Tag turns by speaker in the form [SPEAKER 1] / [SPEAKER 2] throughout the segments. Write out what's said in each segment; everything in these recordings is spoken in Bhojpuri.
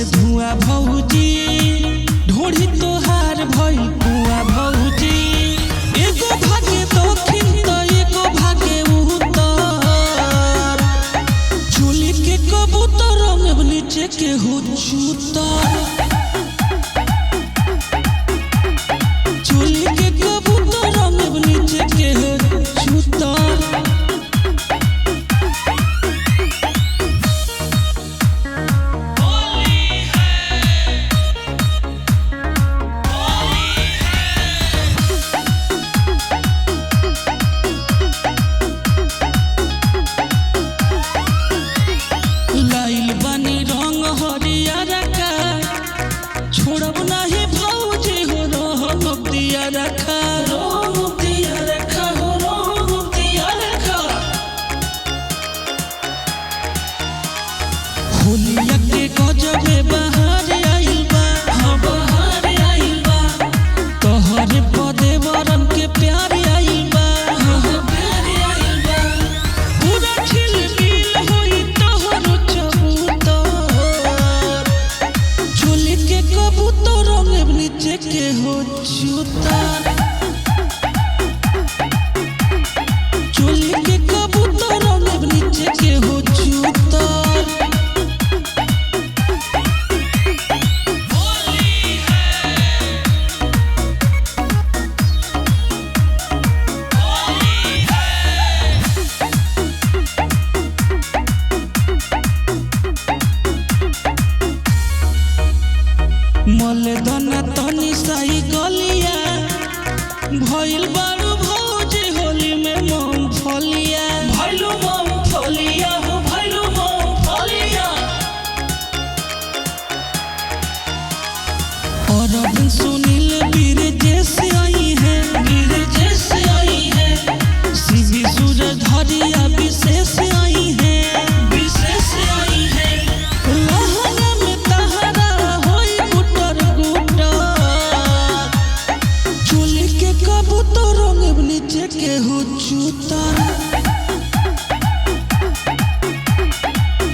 [SPEAKER 1] से धुआं भौजी ढोढ़ी तोहार भइल कुआं भौजी एगो भागे दक्षिण तो एगो भागे उत्तर चोली के कबूतर रंग नीचे के हो चूतर चोली के कबूतर रंग नीचे के हो चूतर छोड़ब नहीं भौजी हो रोहब दिया रखा होलिया के गजबे बहार आइल बा बहार आइल बा तोहरे पदे वरन के प्यार आइल बा प्यार आइल बा पूरा खिलबिल होई तोहर चबूतर चोली के कबूतर रंग नीचे के हो चूतर चोली के कबूतर रंग नीचे के हो चूतर मले दना तनी साई गलिया भइल बारू भौजी होली में मूंगफलिया भइलू मूंगफलिया हो भइलू मूंगफलिया और अब सुनील वीर जैसे आई है वीर जैसे आई है सीवी सूरज धरिया विशेष आई है विशेष आई है कबूतर रंग नीचे के हो चूतर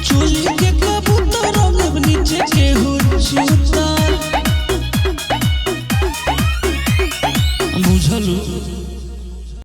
[SPEAKER 1] चोली के कबूतर रंग नीचे के हो चूतर बुझलू।